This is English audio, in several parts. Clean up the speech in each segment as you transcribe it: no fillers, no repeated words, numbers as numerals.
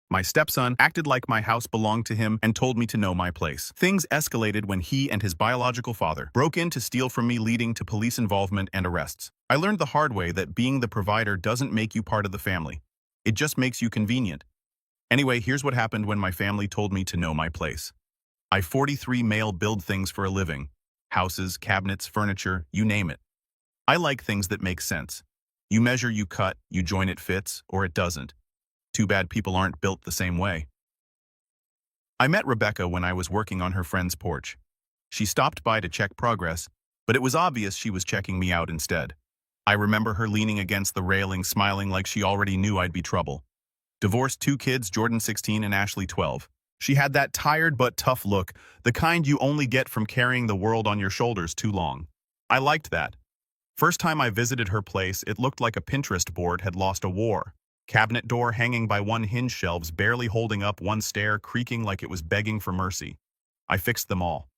My stepson acted like my house belonged to him and told me to know my place. Things escalated when he and his biological father broke in to steal from me, leading to police involvement and arrests. I learned the hard way that being the provider doesn't make you part of the family. It just makes you convenient. Anyway, here's what happened when my family told me to know my place. I 43 male build things for a living. Houses, cabinets, furniture, you name it. I like things that make sense. You measure, you cut, you join, it fits, or it doesn't. Too bad people aren't built the same way. I met Rebecca when I was working on her friend's porch. She stopped by to check progress, but it was obvious she was checking me out instead. I remember her leaning against the railing, smiling like she already knew I'd be trouble. Divorced, 2 kids, Jordan 16 and Ashley 12. She had that tired but tough look, the kind you only get from carrying the world on your shoulders too long. I liked that. First time I visited her place, it looked like a Pinterest board had lost a war. Cabinet door hanging by one hinge, shelves barely holding up, one stair creaking like it was begging for mercy. I fixed them all.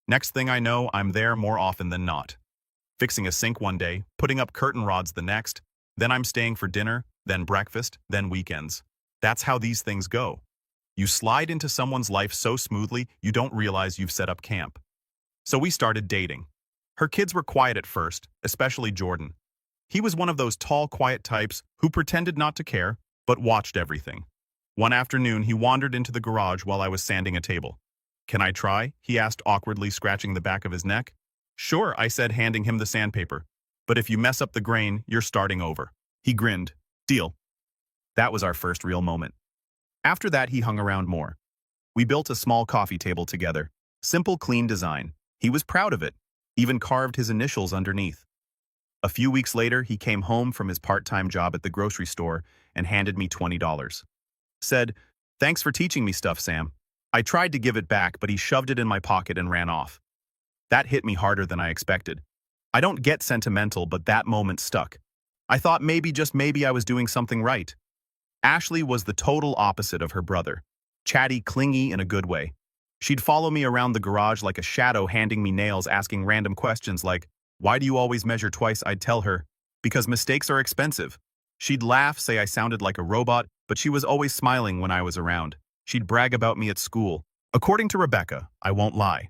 Next thing I know, I'm there more often than not. Fixing a sink one day, putting up curtain rods the next, then I'm staying for dinner, then breakfast, then weekends. That's how these things go. You slide into someone's life so smoothly, you don't realize you've set up camp. So we started dating. Her kids were quiet at first, especially Jordan. He was one of those tall, quiet types who pretended not to care, but watched everything. One afternoon, he wandered into the garage while I was sanding a table. "Can I try?" he asked awkwardly, scratching the back of his neck. "Sure," I said, handing him the sandpaper. "But if you mess up the grain, you're starting over." He grinned. "Deal." That was our first real moment. After that, he hung around more. We built a small coffee table together. Simple, clean design. He was proud of it, even carved his initials underneath. A few weeks later, he came home from his part-time job at the grocery store and handed me $20. Said, "Thanks for teaching me stuff, Sam." I tried to give it back, but he shoved it in my pocket and ran off. That hit me harder than I expected. I don't get sentimental, but that moment stuck. I thought maybe, just maybe, I was doing something right. Ashley was the total opposite of her brother. Chatty, clingy in a good way. She'd follow me around the garage like a shadow, handing me nails, asking random questions like, "Why do you always measure twice?" I'd tell her, "Because mistakes are expensive." She'd laugh, say I sounded like a robot, but she was always smiling when I was around. She'd brag about me at school. According to Rebecca, I won't lie.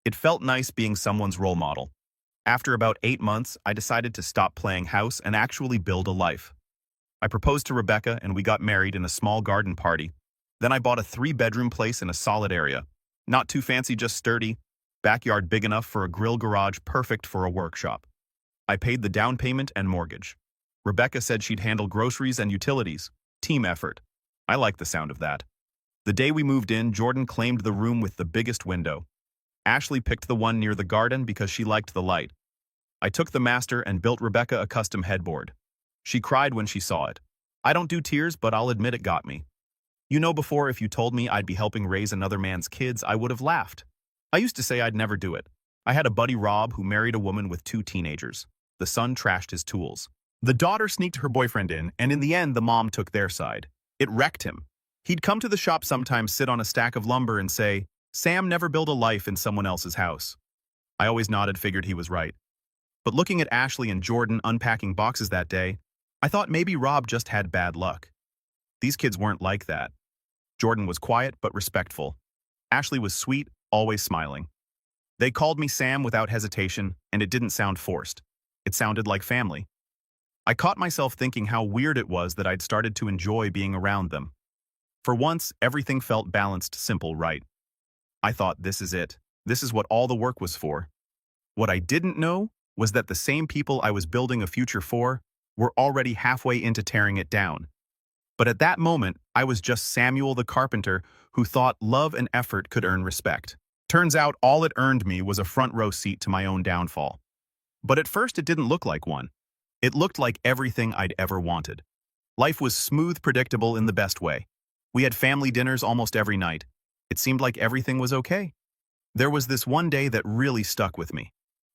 It felt nice being someone's role model. After about 8 months, I decided to stop playing house and actually build a life. I proposed to Rebecca and we got married in a small garden party. Then I bought a 3-bedroom place in a solid area. Not too fancy, just sturdy. Backyard big enough for a grill, garage perfect for a workshop. I paid the down payment and mortgage. Rebecca said she'd handle groceries and utilities. Team effort. I like the sound of that. The day we moved in, Jordan claimed the room with the biggest window. Ashley picked the one near the garden because she liked the light. I took the master and built Rebecca a custom headboard. She cried when she saw it. I don't do tears, but I'll admit it got me. You know, before, if you told me I'd be helping raise another man's kids, I would have laughed. I used to say I'd never do it. I had a buddy, Rob, who married a woman with 2 teenagers. The son trashed his tools. The daughter sneaked her boyfriend in, and in the end, the mom took their side. It wrecked him. He'd come to the shop sometimes, sit on a stack of lumber and say, "Sam, never build a life in someone else's house." I always nodded, figured he was right. But looking at Ashley and Jordan unpacking boxes that day, I thought maybe Rob just had bad luck. These kids weren't like that. Jordan was quiet but respectful. Ashley was sweet, always smiling. They called me Sam without hesitation, and it didn't sound forced. It sounded like family. I caught myself thinking how weird it was that I'd started to enjoy being around them. For once, everything felt balanced, simple, right. I thought, this is it. This is what all the work was for. What I didn't know was that the same people I was building a future for were already halfway into tearing it down. But at that moment, I was just Samuel the carpenter who thought love and effort could earn respect. Turns out all it earned me was a front row seat to my own downfall. But at first it didn't look like one. It looked like everything I'd ever wanted. Life was smooth, predictable in the best way. We had family dinners almost every night. It seemed like everything was okay. There was this one day that really stuck with me.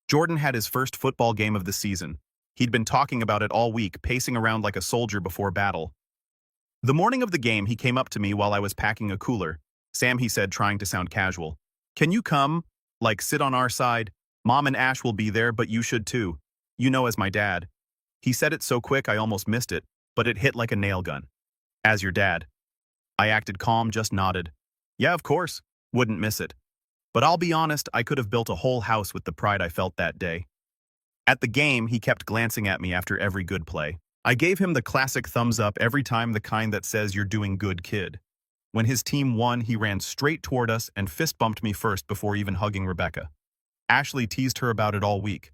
Jordan had his first football game of the season. He'd been talking about it all week, pacing around like a soldier before battle. The morning of the game, he came up to me while I was packing a cooler. "Sam," he said, trying to sound casual, "can you come, sit on our side? Mom and Ash will be there, but you should too. You know, as my dad." He said it so quick I almost missed it, but it hit like a nail gun. "As your dad." I acted calm, just nodded. Yeah, of course. Wouldn't miss it. But I'll be honest, I could have built a whole house with the pride I felt that day. At the game, he kept glancing at me after every good play. I gave him the classic thumbs up every time, the kind that says you're doing good, kid. When his team won, he ran straight toward us and fist bumped me first before even hugging Rebecca. Ashley teased her about it all week.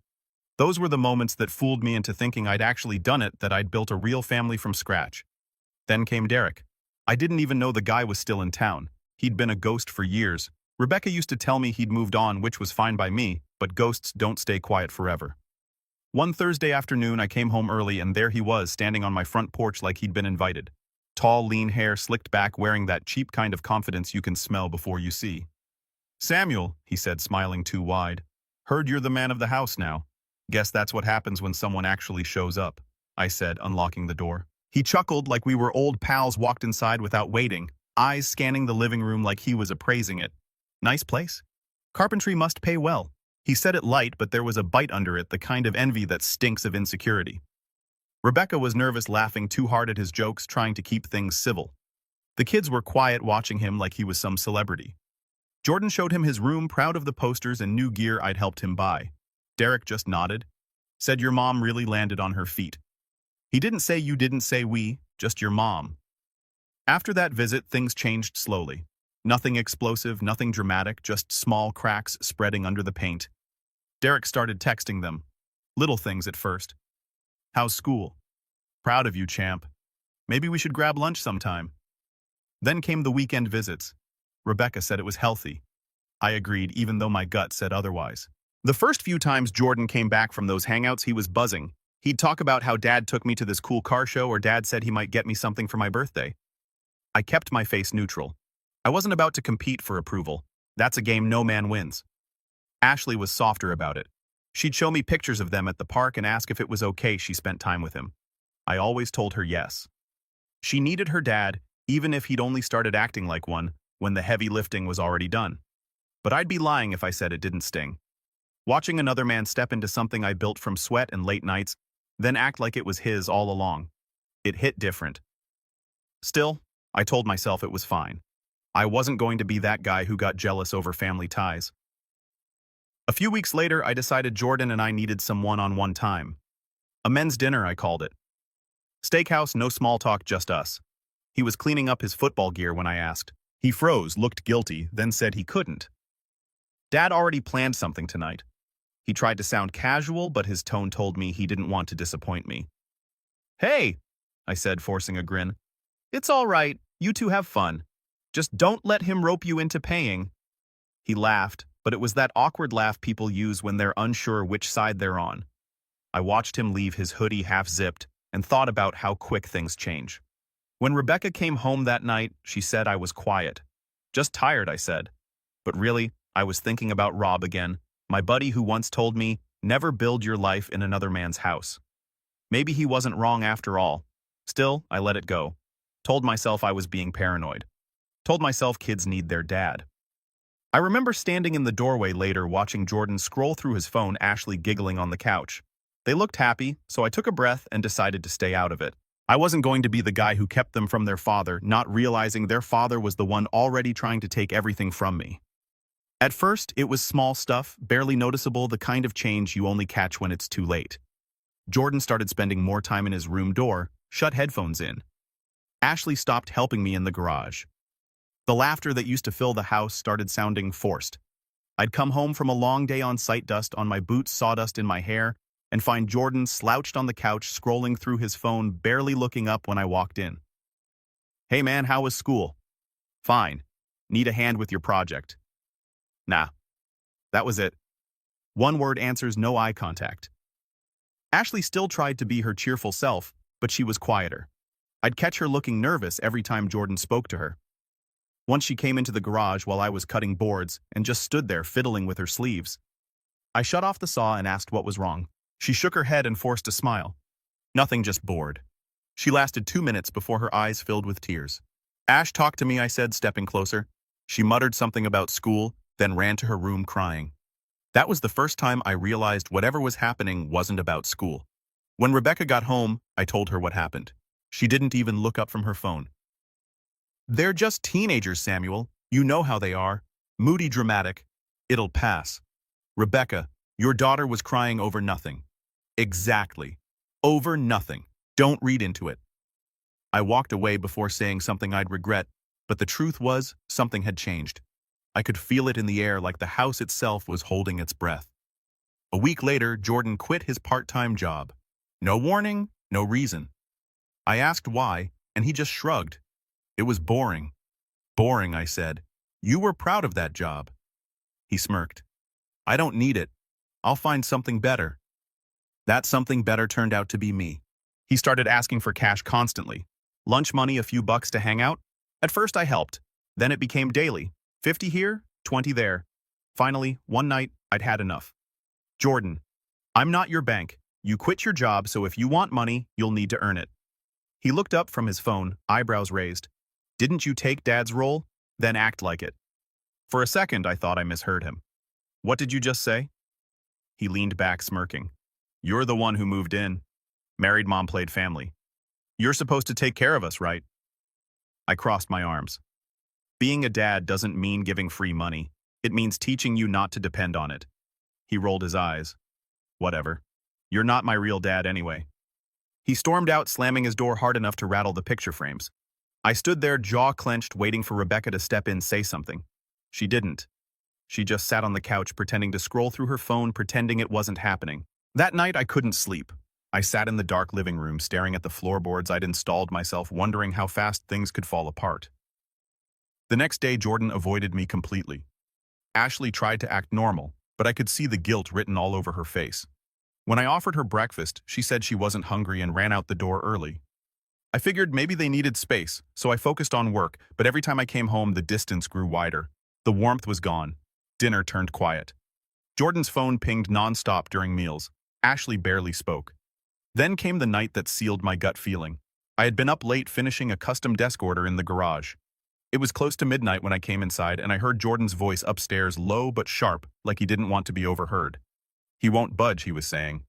Those were the moments that fooled me into thinking I'd actually done it, that I'd built a real family from scratch. Then came Derek. I didn't even know the guy was still in town. He'd been a ghost for years. Rebecca used to tell me he'd moved on, which was fine by me, but ghosts don't stay quiet forever. One Thursday afternoon, I came home early and there he was, standing on my front porch like he'd been invited. Tall, lean hair slicked back, wearing that cheap kind of confidence you can smell before you see. Samuel, he said, smiling too wide. Heard you're the man of the house now. Guess that's what happens when someone actually shows up, I said, unlocking the door. He chuckled like we were old pals, walked inside without waiting, eyes scanning the living room like he was appraising it. Nice place. Carpentry must pay well. He said it light, but there was a bite under it, the kind of envy that stinks of insecurity. Rebecca was nervous, laughing too hard at his jokes, trying to keep things civil. The kids were quiet, watching him like he was some celebrity. Jordan showed him his room, proud of the posters and new gear I'd helped him buy. Derek just nodded, said your mom really landed on her feet. He didn't say you, didn't say we, just your mom. After that visit, things changed slowly. Nothing explosive, nothing dramatic, just small cracks spreading under the paint. Derek started texting them. Little things at first. How's school? Proud of you, champ. Maybe we should grab lunch sometime. Then came the weekend visits. Rebecca said it was healthy. I agreed, even though my gut said otherwise. The first few times Jordan came back from those hangouts, he was buzzing. He'd talk about how Dad took me to this cool car show, or Dad said he might get me something for my birthday. I kept my face neutral. I wasn't about to compete for approval. That's a game no man wins. Ashley was softer about it. She'd show me pictures of them at the park and ask if it was okay she spent time with him. I always told her yes. She needed her dad, even if he'd only started acting like one when the heavy lifting was already done. But I'd be lying if I said it didn't sting. Watching another man step into something I built from sweat and late nights, then act like it was his all along. It hit different. Still, I told myself it was fine. I wasn't going to be that guy who got jealous over family ties. A few weeks later, I decided Jordan and I needed some one-on-one time. A men's dinner, I called it. Steakhouse, no small talk, just us. He was cleaning up his football gear when I asked. He froze, looked guilty, then said he couldn't. Dad already planned something tonight. He tried to sound casual, but his tone told me he didn't want to disappoint me. Hey, I said, forcing a grin. It's all right, you two have fun. Just don't let him rope you into paying. He laughed, but it was that awkward laugh people use when they're unsure which side they're on. I watched him leave his hoodie half-zipped and thought about how quick things change. When Rebecca came home that night, she said I was quiet. Just tired, I said. But really, I was thinking about Rob again, my buddy who once told me, never build your life in another man's house. Maybe he wasn't wrong after all. Still, I let it go. Told myself I was being paranoid. Told myself kids need their dad. I remember standing in the doorway later watching Jordan scroll through his phone, Ashley giggling on the couch. They looked happy, so I took a breath and decided to stay out of it. I wasn't going to be the guy who kept them from their father, not realizing their father was the one already trying to take everything from me. At first, it was small stuff, barely noticeable, the kind of change you only catch when it's too late. Jordan started spending more time in his room door, shut headphones in. Ashley stopped helping me in the garage. The laughter that used to fill the house started sounding forced. I'd come home from a long day on site, dust on my boots, sawdust in my hair, and find Jordan slouched on the couch scrolling through his phone, barely looking up when I walked in. Hey man, how was school? Fine. Need a hand with your project? Nah. That was it. One-word answers, no eye contact. Ashley still tried to be her cheerful self, but she was quieter. I'd catch her looking nervous every time Jordan spoke to her. Once she came into the garage while I was cutting boards and just stood there fiddling with her sleeves. I shut off the saw and asked what was wrong. She shook her head and forced a smile. Nothing, just bored. She lasted 2 minutes before her eyes filled with tears. Ash, talk to me, I said, stepping closer. She muttered something about school, then ran to her room crying. That was the first time I realized whatever was happening wasn't about school. When Rebecca got home, I told her what happened. She didn't even look up from her phone. They're just teenagers, Samuel. You know how they are. Moody, dramatic. It'll pass. Rebecca, your daughter was crying over nothing. Exactly. Over nothing. Don't read into it. I walked away before saying something I'd regret, but the truth was, something had changed. I could feel it in the air like the house itself was holding its breath. A week later, Jordan quit his part-time job. No warning, no reason. I asked why, and he just shrugged. It was boring. Boring, I said. You were proud of that job. He smirked. I don't need it. I'll find something better. That something better turned out to be me. He started asking for cash constantly. Lunch money, a few bucks to hang out. At first I helped. Then it became daily. 50 here, 20 there. Finally, one night, I'd had enough. Jordan, I'm not your bank. You quit your job, so if you want money, you'll need to earn it. He looked up from his phone, eyebrows raised. Didn't you take Dad's role? Then act like it. For a second, I thought I misheard him. What did you just say? He leaned back, smirking. You're the one who moved in. Married mom played family. You're supposed to take care of us, right? I crossed my arms. Being a dad doesn't mean giving free money. It means teaching you not to depend on it. He rolled his eyes. Whatever. You're not my real dad anyway. He stormed out, slamming his door hard enough to rattle the picture frames. I stood there, jaw clenched, waiting for Rebecca to step in, say something. She didn't. She just sat on the couch, pretending to scroll through her phone, pretending it wasn't happening. That night, I couldn't sleep. I sat in the dark living room, staring at the floorboards I'd installed myself, wondering how fast things could fall apart. The next day, Jordan avoided me completely. Ashley tried to act normal, but I could see the guilt written all over her face. When I offered her breakfast, she said she wasn't hungry and ran out the door early. I figured maybe they needed space, so I focused on work, but every time I came home, the distance grew wider. The warmth was gone. Dinner turned quiet. Jordan's phone pinged nonstop during meals. Ashley barely spoke. Then came the night that sealed my gut feeling. I had been up late finishing a custom desk order in the garage. It was close to midnight when I came inside, and I heard Jordan's voice upstairs, low but sharp, like he didn't want to be overheard. He won't budge, he was saying.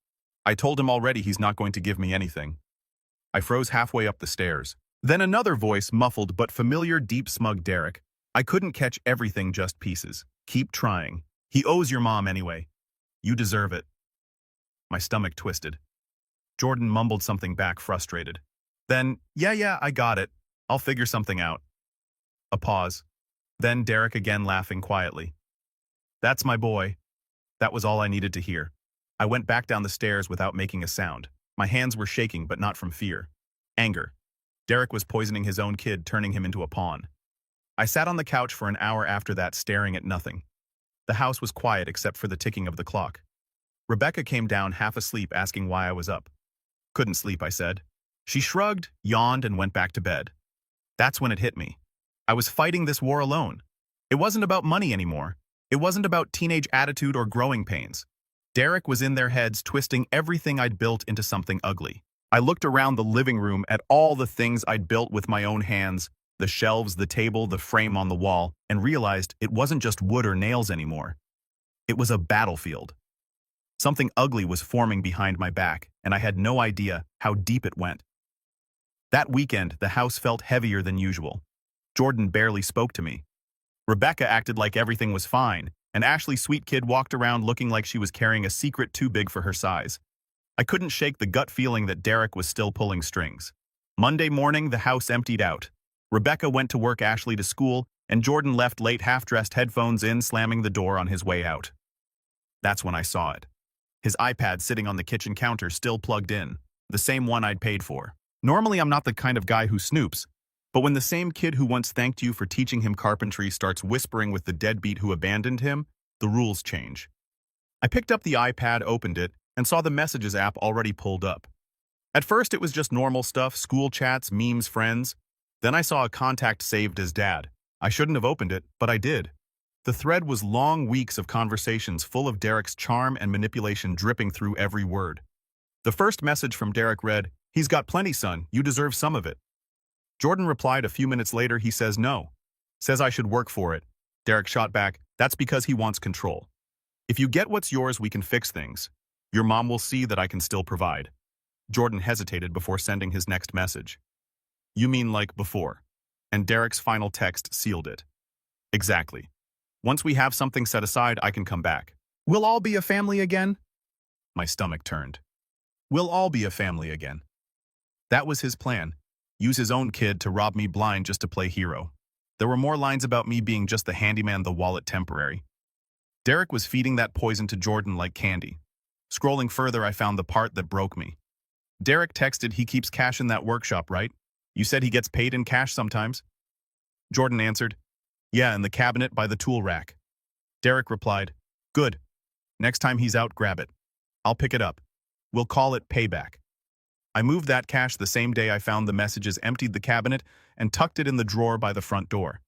I told him already he's not going to give me anything. I froze halfway up the stairs. Then another voice, muffled but familiar, deep, smug Derek. I couldn't catch everything, just pieces. Keep trying. He owes your mom anyway. You deserve it. My stomach twisted. Jordan mumbled something back, frustrated. Then, yeah, I got it. I'll figure something out. A pause. Then Derek again, laughing quietly. That's my boy. That was all I needed to hear. I went back down the stairs without making a sound. My hands were shaking, but not from fear. Anger. Derek was poisoning his own kid, turning him into a pawn. I sat on the couch for an hour after that, staring at nothing. The house was quiet except for the ticking of the clock. Rebecca came down half asleep, asking why I was up. Couldn't sleep, I said. She shrugged, yawned, and went back to bed. That's when it hit me. I was fighting this war alone. It wasn't about money anymore. It wasn't about teenage attitude or growing pains. Derek was in their heads, twisting everything I'd built into something ugly. I looked around the living room at all the things I'd built with my own hands, the shelves, the table, the frame on the wall, and realized it wasn't just wood or nails anymore. It was a battlefield. Something ugly was forming behind my back, and I had no idea how deep it went. That weekend, the house felt heavier than usual. Jordan barely spoke to me. Rebecca acted like everything was fine, and Ashley's sweet kid walked around looking like she was carrying a secret too big for her size. I couldn't shake the gut feeling that Derek was still pulling strings. Monday morning, the house emptied out. Rebecca went to work, Ashley to school, and Jordan left late, half-dressed, headphones in, slamming the door on his way out. That's when I saw it. His iPad sitting on the kitchen counter, still plugged in, the same one I'd paid for. Normally, I'm not the kind of guy who snoops, but when the same kid who once thanked you for teaching him carpentry starts whispering with the deadbeat who abandoned him, the rules change. I picked up the iPad, opened it, and saw the Messages app already pulled up. At first, it was just normal stuff, school chats, memes, friends. Then I saw a contact saved as Dad. I shouldn't have opened it, but I did. The thread was long weeks of conversations full of Derek's charm and manipulation dripping through every word. The first message from Derek read, "He's got plenty, son. You deserve some of it." Jordan replied a few minutes later, he says no. Says I should work for it. Derek shot back, that's because he wants control. If you get what's yours, we can fix things. Your mom will see that I can still provide. Jordan hesitated before sending his next message. You mean like before? And Derek's final text sealed it. Exactly. Once we have something set aside, I can come back. We'll all be a family again? My stomach turned. We'll all be a family again. That was his plan. Use his own kid to rob me blind just to play hero. There were more lines about me being just the handyman, the wallet temporary. Derek was feeding that poison to Jordan like candy. Scrolling further, I found the part that broke me. Derek texted he keeps cash in that workshop, right? You said he gets paid in cash sometimes? Jordan answered, yeah, in the cabinet by the tool rack. Derek replied, good. Next time he's out, grab it. I'll pick it up. We'll call it payback. I moved that cash the same day I found the messages, emptied the cabinet, and tucked it in the drawer by the front door.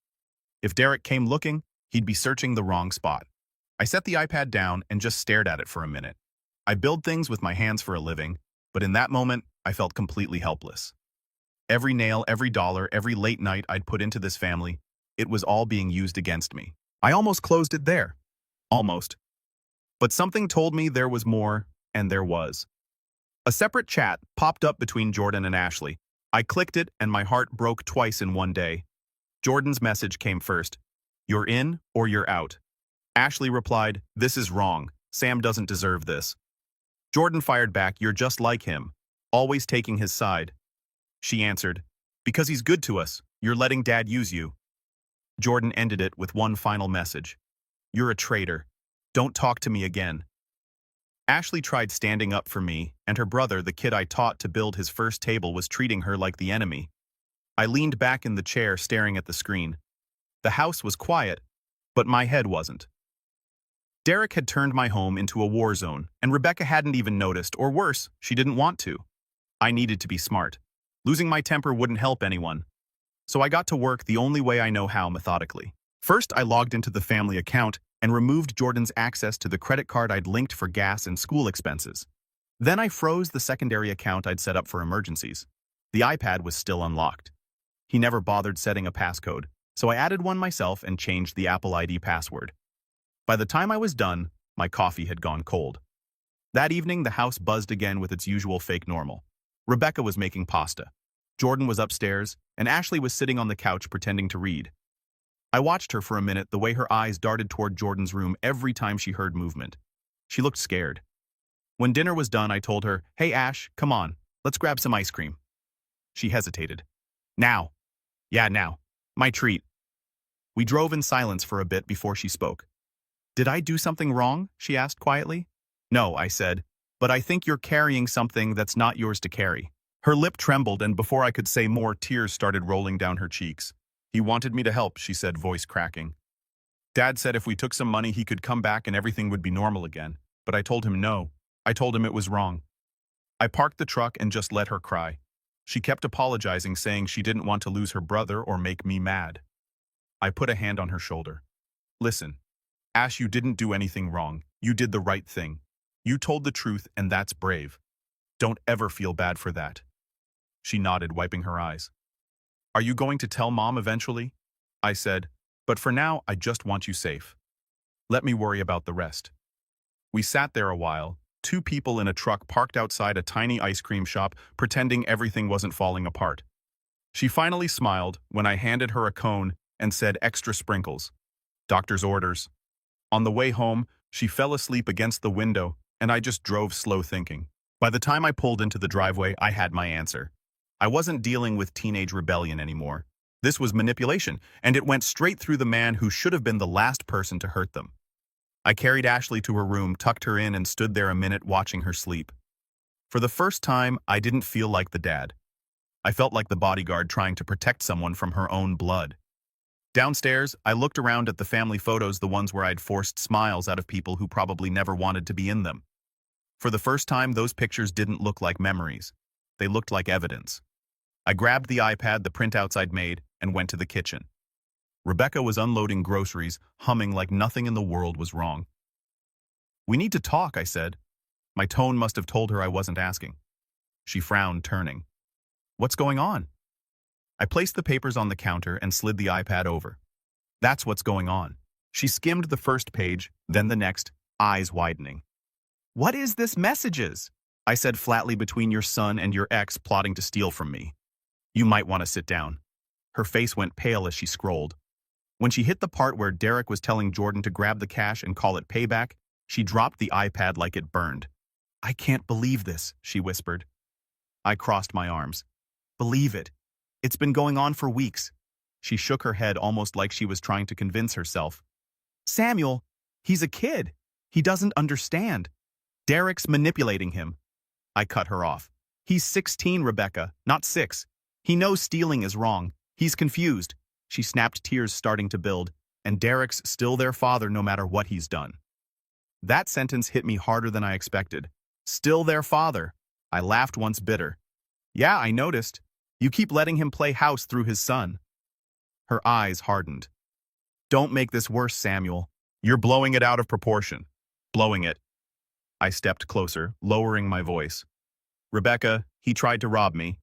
If Derek came looking, he'd be searching the wrong spot. I set the iPad down and just stared at it for a minute. I build things with my hands for a living, but in that moment, I felt completely helpless. Every nail, every dollar, every late night I'd put into this family, it was all being used against me. I almost closed it there. Almost. But something told me there was more, and there was. A separate chat popped up between Jordan and Ashley. I clicked it, and my heart broke twice in one day. Jordan's message came first. You're in or you're out. Ashley replied, this is wrong. Sam doesn't deserve this. Jordan fired back, you're just like him, always taking his side. She answered, because he's good to us. You're letting Dad use you. Jordan ended it with one final message. You're a traitor. Don't talk to me again. Ashley tried standing up for me, and her brother, the kid I taught to build his first table, was treating her like the enemy. I leaned back in the chair staring at the screen. The house was quiet, but my head wasn't. Derek had turned my home into a war zone, and Rebecca hadn't even noticed, or worse, she didn't want to. I needed to be smart. Losing my temper wouldn't help anyone. So I got to work the only way I know how, methodically. First, I logged into the family account and removed Jordan's access to the credit card I'd linked for gas and school expenses. Then I froze the secondary account I'd set up for emergencies. The iPad was still unlocked. He never bothered setting a passcode, so I added one myself and changed the Apple ID password. By the time I was done, my coffee had gone cold. That evening, the house buzzed again with its usual fake normal. Rebecca was making pasta. Jordan was upstairs, and Ashley was sitting on the couch pretending to read. I watched her for a minute, the way her eyes darted toward Jordan's room every time she heard movement. She looked scared. When dinner was done, I told her, hey Ash, come on, let's grab some ice cream. She hesitated. Now. Yeah, now. My treat. We drove in silence for a bit before she spoke. Did I do something wrong? She asked quietly. No, I said, but I think you're carrying something that's not yours to carry. Her lip trembled, and before I could say more, tears started rolling down her cheeks. He wanted me to help, she said, voice cracking. Dad said if we took some money, he could come back and everything would be normal again. But I told him no. I told him it was wrong. I parked the truck and just let her cry. She kept apologizing, saying she didn't want to lose her brother or make me mad. I put a hand on her shoulder. Listen, Ash, you didn't do anything wrong. You did the right thing. You told the truth, and that's brave. Don't ever feel bad for that. She nodded, wiping her eyes. Are you going to tell Mom eventually? I said, but for now, I just want you safe. Let me worry about the rest. We sat there a while, two people in a truck parked outside a tiny ice cream shop, pretending everything wasn't falling apart. She finally smiled when I handed her a cone and said extra sprinkles. Doctor's orders. On the way home, she fell asleep against the window, and I just drove slow thinking. By the time I pulled into the driveway, I had my answer. I wasn't dealing with teenage rebellion anymore. This was manipulation, and it went straight through the man who should have been the last person to hurt them. I carried Ashley to her room, tucked her in, and stood there a minute watching her sleep. For the first time, I didn't feel like the dad. I felt like the bodyguard trying to protect someone from her own blood. Downstairs, I looked around at the family photos, the ones where I'd forced smiles out of people who probably never wanted to be in them. For the first time, those pictures didn't look like memories. They looked like evidence. I grabbed the iPad, the printouts I'd made, and went to the kitchen. Rebecca was unloading groceries, humming like nothing in the world was wrong. We need to talk, I said. My tone must have told her I wasn't asking. She frowned, turning. What's going on? I placed the papers on the counter and slid the iPad over. That's what's going on. She skimmed the first page, then the next, eyes widening. What is this messages? I said flatly, between your son and your ex plotting to steal from me. You might want to sit down. Her face went pale as she scrolled. When she hit the part where Derek was telling Jordan to grab the cash and call it payback, she dropped the iPad like it burned. "I can't believe this," she whispered. I crossed my arms. "Believe it. It's been going on for weeks." She shook her head almost like she was trying to convince herself. "Samuel, he's a kid. He doesn't understand. Derek's manipulating him." I cut her off. "He's 16, Rebecca, not 6. He knows stealing is wrong. He's confused." She snapped, tears starting to build. "And Derek's still their father no matter what he's done." That sentence hit me harder than I expected. Still their father. I laughed once bitter. "Yeah, I noticed. You keep letting him play house through his son." Her eyes hardened. "Don't make this worse, Samuel. You're blowing it out of proportion. Blowing it." I stepped closer, lowering my voice. "Rebecca, he tried to rob me.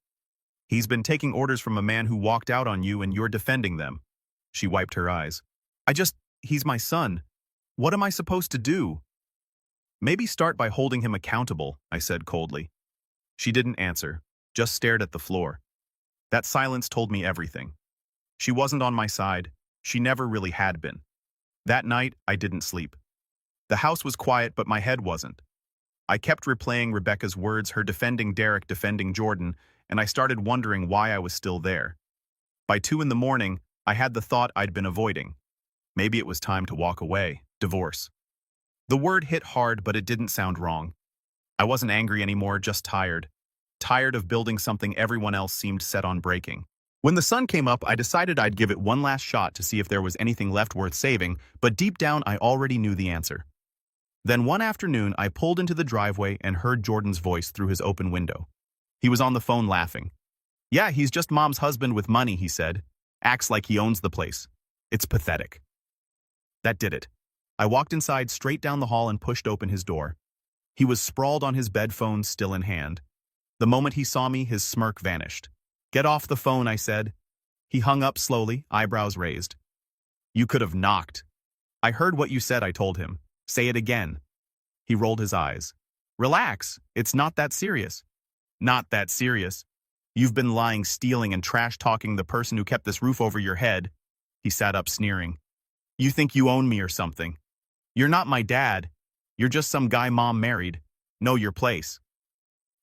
He's been taking orders from a man who walked out on you and you're defending them." She wiped her eyes. He's my son. What am I supposed to do?" "Maybe start by holding him accountable," I said coldly. She didn't answer, just stared at the floor. That silence told me everything. She wasn't on my side. She never really had been. That night, I didn't sleep. The house was quiet, but my head wasn't. I kept replaying Rebecca's words, her defending Derek, defending Jordan, and I started wondering why I was still there. By 2 in the morning, I had the thought I'd been avoiding. Maybe it was time to walk away, divorce. The word hit hard, but it didn't sound wrong. I wasn't angry anymore, just tired. Tired of building something everyone else seemed set on breaking. When the sun came up, I decided I'd give it one last shot to see if there was anything left worth saving, but deep down I already knew the answer. Then one afternoon, I pulled into the driveway and heard Jordan's voice through his open window. He was on the phone laughing. "Yeah, he's just Mom's husband with money," he said. "Acts like he owns the place. It's pathetic." That did it. I walked inside, straight down the hall, and pushed open his door. He was sprawled on his bed, phone still in hand. The moment he saw me, his smirk vanished. "Get off the phone," I said. He hung up slowly, eyebrows raised. "You could have knocked." "I heard what you said," I told him. "Say it again." He rolled his eyes. "Relax, it's not that serious." "Not that serious. You've been lying, stealing, and trash-talking the person who kept this roof over your head." He sat up, sneering. "You think you own me or something. You're not my dad. You're just some guy Mom married. Know your place."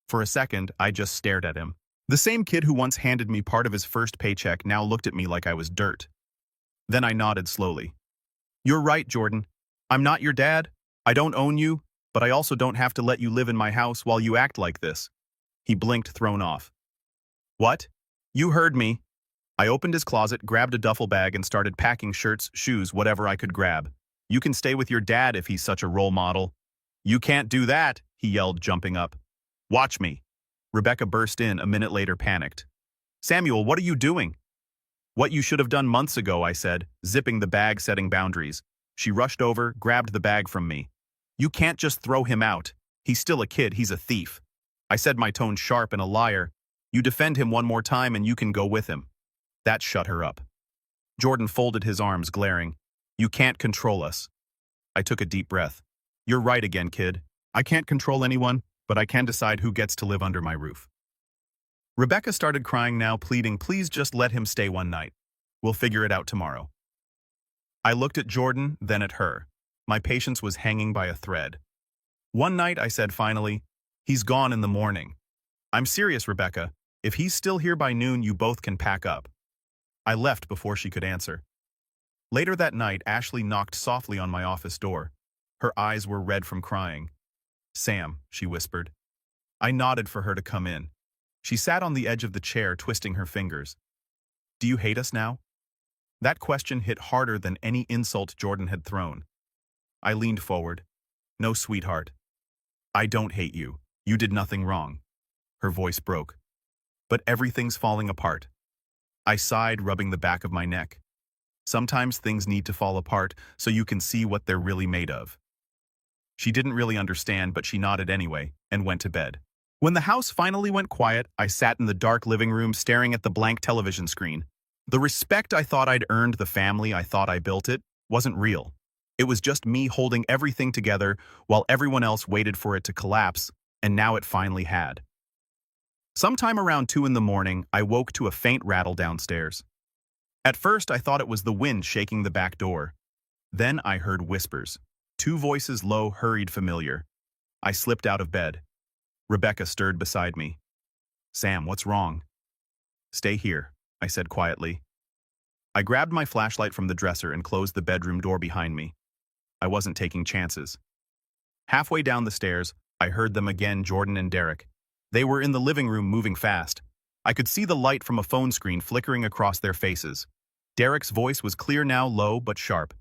For a second, I just stared at him. The same kid who once handed me part of his first paycheck now looked at me like I was dirt. Then I nodded slowly. "You're right, Jordan. I'm not your dad. I don't own you, but I also don't have to let you live in my house while you act like this." He blinked, thrown off. "What? You heard me." I opened his closet, grabbed a duffel bag, and started packing shirts, shoes, whatever I could grab. "You can stay with your dad if he's such a role model." "You can't do that," he yelled, jumping up. "Watch me." Rebecca burst in, a minute later, panicked. "Samuel, what are you doing?" "What you should have done months ago," I said, zipping the bag, setting boundaries. She rushed over, grabbed the bag from me. "You can't just throw him out. He's still a kid, he's a thief." I said, my tone sharp and a liar. "You defend him one more time and you can go with him." That shut her up. Jordan folded his arms, glaring. "You can't control us." I took a deep breath. "You're right again, kid. I can't control anyone, but I can decide who gets to live under my roof." Rebecca started crying now, pleading, "Please just let him stay one night. We'll figure it out tomorrow." I looked at Jordan, then at her. My patience was hanging by a thread. "One night," I said finally. "He's gone in the morning." "I'm serious, Rebecca. If he's still here by noon, you both can pack up." I left before she could answer. Later that night, Ashley knocked softly on my office door. Her eyes were red from crying. "Sam," she whispered. I nodded for her to come in. She sat on the edge of the chair, twisting her fingers. "Do you hate us now?" That question hit harder than any insult Jordan had thrown. I leaned forward. "No, sweetheart. I don't hate you. You did nothing wrong." Her voice broke. "But everything's falling apart." I sighed, rubbing the back of my neck. Sometimes things need to fall apart so you can see what they're really made of. She didn't really understand, but she nodded anyway and went to bed. When the house finally went quiet, I sat in the dark living room staring at the blank television screen. The respect I thought I'd earned, the family I thought I built it, wasn't real. It was just me holding everything together while everyone else waited for it to collapse, and now it finally had. Sometime around 2 in the morning, I woke to a faint rattle downstairs. At first, I thought it was the wind shaking the back door. Then I heard whispers. Two voices low, hurried, familiar. I slipped out of bed. Rebecca stirred beside me. "Sam, what's wrong?" "Stay here," I said quietly. I grabbed my flashlight from the dresser and closed the bedroom door behind me. I wasn't taking chances. Halfway down the stairs, I heard them again, Jordan and Derek. They were in the living room moving fast. I could see the light from a phone screen flickering across their faces. Derek's voice was clear now, low but sharp.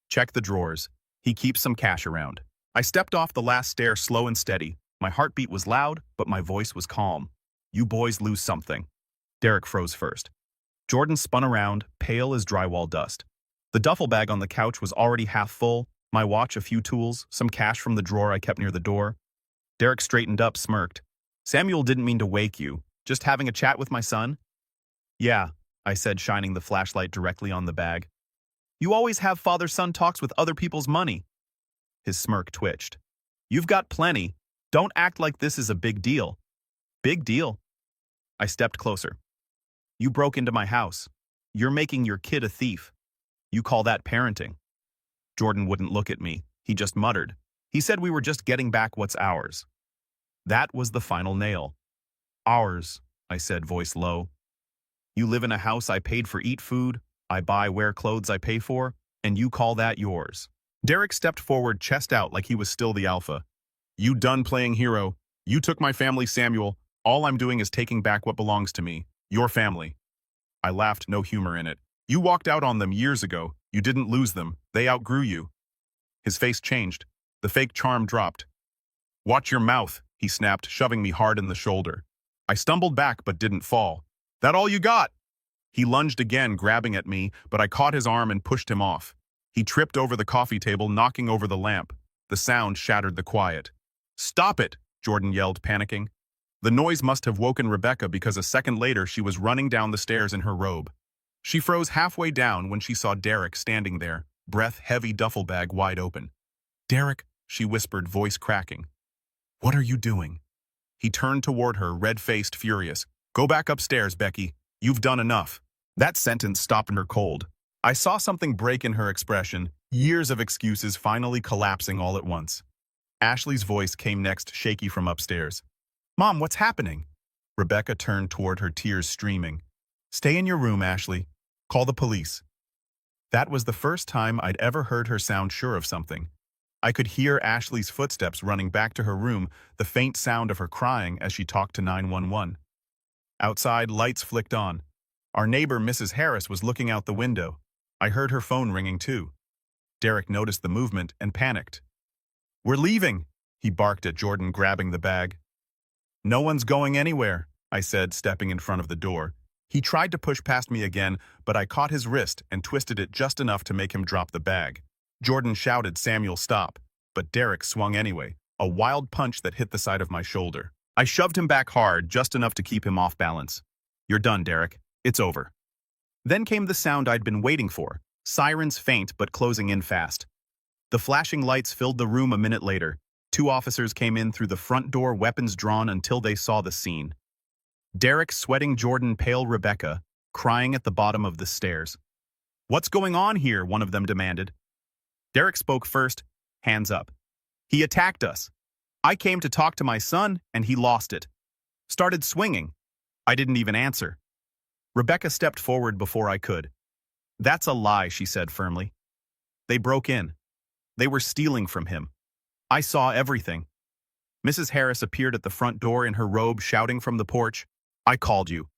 "Check the drawers. He keeps some cash around." I stepped off the last stair slow and steady. My heartbeat was loud, but my voice was calm. "You boys lose something." Derek froze first. Jordan spun around, pale as drywall dust. The duffel bag on the couch was already half full, my watch, a few tools, some cash from the drawer I kept near the door. Derek straightened up, smirked. "Samuel didn't mean to wake you. Just having a chat with my son?" "Yeah," I said, shining the flashlight directly on the bag. "You always have father-son talks with other people's money." His smirk twitched. "You've got plenty. Don't act like this is a big deal." "Big deal?" I stepped closer. "You broke into my house. You're making your kid a thief. You call that parenting?" Jordan wouldn't look at me. He just muttered. He said we were just getting back what's ours. That was the final nail. "Ours," I said, voice low. "You live in a house I paid for, eat food, I buy, wear clothes I pay for, and you call that yours." Derek stepped forward, chest out like he was still the alpha. "You done playing hero. You took my family, Samuel. All I'm doing is taking back what belongs to me. Your family." I laughed, no humor in it. "You walked out on them years ago. You didn't lose them. They outgrew you." His face changed. The fake charm dropped. "Watch your mouth," he snapped, shoving me hard in the shoulder. I stumbled back but didn't fall. "That all you got?" He lunged again, grabbing at me, but I caught his arm and pushed him off. He tripped over the coffee table, knocking over the lamp. The sound shattered the quiet. "Stop it!" Jordan yelled, panicking. The noise must have woken Rebecca because a second later she was running down the stairs in her robe. She froze halfway down when she saw Derek standing there, breath heavy, duffel bag wide open. "Derek," she whispered, voice cracking. "What are you doing?" He turned toward her, red-faced, furious. "Go back upstairs, Becky. You've done enough." That sentence stopped her cold. I saw something break in her expression, years of excuses finally collapsing all at once. Ashley's voice came next, shaky from upstairs. "Mom, what's happening?" Rebecca turned toward her, tears streaming. "Stay in your room, Ashley. Call the police." That was the first time I'd ever heard her sound sure of something. I could hear Ashley's footsteps running back to her room, the faint sound of her crying as she talked to 911. Outside, lights flicked on. Our neighbor, Mrs. Harris, was looking out the window. I heard her phone ringing too. Derek noticed the movement and panicked. "We're leaving," he barked at Jordan, grabbing the bag. "No one's going anywhere," I said, stepping in front of the door. He tried to push past me again, but I caught his wrist and twisted it just enough to make him drop the bag. Jordan shouted, "Samuel, stop," but Derek swung anyway, a wild punch that hit the side of my shoulder. I shoved him back hard, just enough to keep him off balance. "You're done, Derek. It's over." Then came the sound I'd been waiting for, sirens faint but closing in fast. The flashing lights filled the room a minute later. Two officers came in through the front door, weapons drawn until they saw the scene. Derek sweating, Jordan pale, Rebecca crying at the bottom of the stairs. "What's going on here?" one of them demanded. Derek spoke first, hands up. "He attacked us. I came to talk to my son, and he lost it. Started swinging. I didn't even answer." Rebecca stepped forward before I could. "That's a lie," she said firmly. "They broke in. They were stealing from him. I saw everything." Mrs. Harris appeared at the front door in her robe, shouting from the porch, "I called you.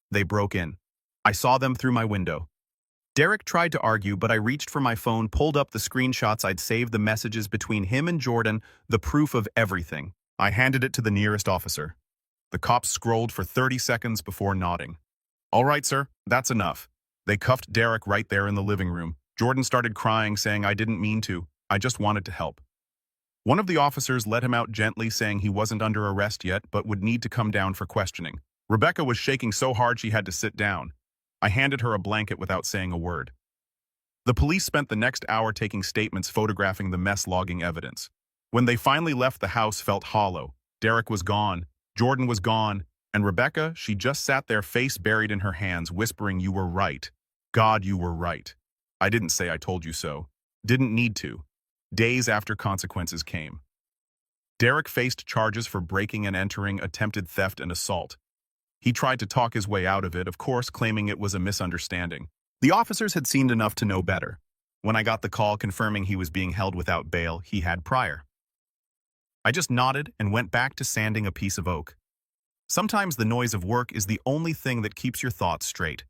They broke in. I saw them through my window." Derek tried to argue, but I reached for my phone, pulled up the screenshots I'd saved, the messages between him and Jordan, the proof of everything. I handed it to the nearest officer. The cop scrolled for 30 seconds before nodding. "All right, sir, that's enough." They cuffed Derek right there in the living room. Jordan started crying, saying, "I didn't mean to. I just wanted to help." One of the officers let him out gently, saying he wasn't under arrest yet, but would need to come down for questioning. Rebecca was shaking so hard she had to sit down. I handed her a blanket without saying a word. The police spent the next hour taking statements, photographing the mess, logging evidence. When they finally left, the house felt hollow. Derek was gone, Jordan was gone, and Rebecca, she just sat there, face buried in her hands, whispering, "You were right." God, you were right. I didn't say I told you so. Didn't need to. Days after consequences came. Derek faced charges for breaking and entering, attempted theft, and assault. He tried to talk his way out of it, of course, claiming it was a misunderstanding. The officers had seen enough to know better. When I got the call confirming he was being held without bail, he had prior. I just nodded and went back to sanding a piece of oak. Sometimes the noise of work is the only thing that keeps your thoughts straight.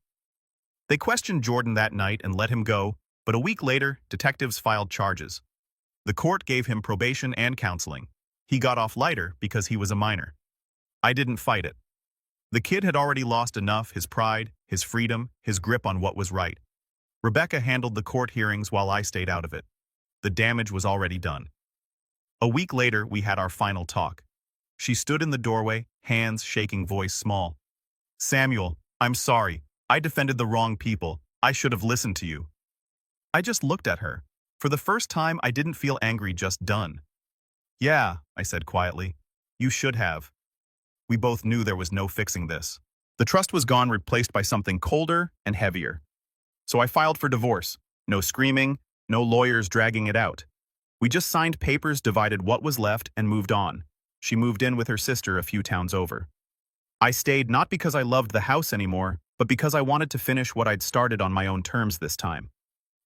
They questioned Jordan that night and let him go, but a week later, detectives filed charges. The court gave him probation and counseling. He got off lighter because he was a minor. I didn't fight it. The kid had already lost enough, his pride, his freedom, his grip on what was right. Rebecca handled the court hearings while I stayed out of it. The damage was already done. A week later, we had our final talk. She stood in the doorway, hands shaking, voice small. Samuel, I'm sorry. I defended the wrong people. I should have listened to you. I just looked at her. For the first time, I didn't feel angry, just done. Yeah, I said quietly. You should have. We both knew there was no fixing this. The trust was gone, replaced by something colder and heavier. So I filed for divorce. No screaming, no lawyers dragging it out. We just signed papers, divided what was left, and moved on. She moved in with her sister a few towns over. I stayed not because I loved the house anymore, but because I wanted to finish what I'd started on my own terms this time.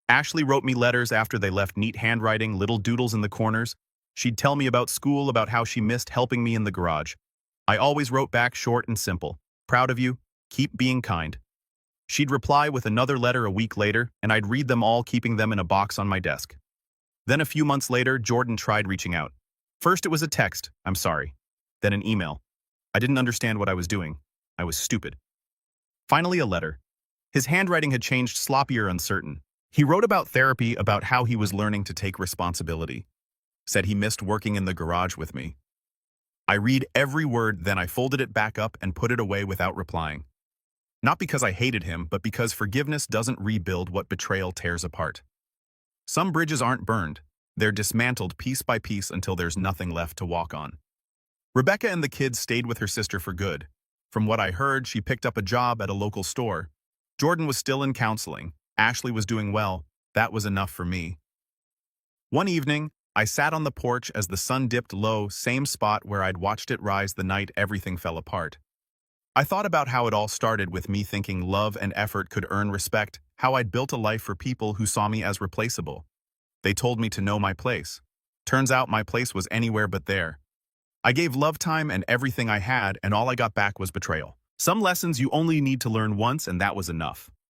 Ashley wrote me letters after they left, neat handwriting, little doodles in the corners. She'd tell me about school, about how she missed helping me in the garage. I always wrote back short and simple. Proud of you. Keep being kind. She'd reply with another letter a week later, and I'd read them all, keeping them in a box on my desk. Then a few months later, Jordan tried reaching out. First it was a text, I'm sorry. Then an email. I didn't understand what I was doing. I was stupid. Finally a letter. His handwriting had changed, sloppier, uncertain. He wrote about therapy, about how he was learning to take responsibility. Said he missed working in the garage with me. I read every word, then I folded it back up and put it away without replying. Not because I hated him, but because forgiveness doesn't rebuild what betrayal tears apart. Some bridges aren't burned. They're dismantled piece by piece until there's nothing left to walk on. Rebecca and the kids stayed with her sister for good. From what I heard, she picked up a job at a local store. Jordan was still in counseling. Ashley was doing well. That was enough for me. One evening, I sat on the porch as the sun dipped low, same spot where I'd watched it rise the night everything fell apart. I thought about how it all started with me thinking love and effort could earn respect, how I'd built a life for people who saw me as replaceable. They told me to know my place. Turns out my place was anywhere but there. I gave love time and everything I had, and all I got back was betrayal. Some lessons you only need to learn once, and that was enough.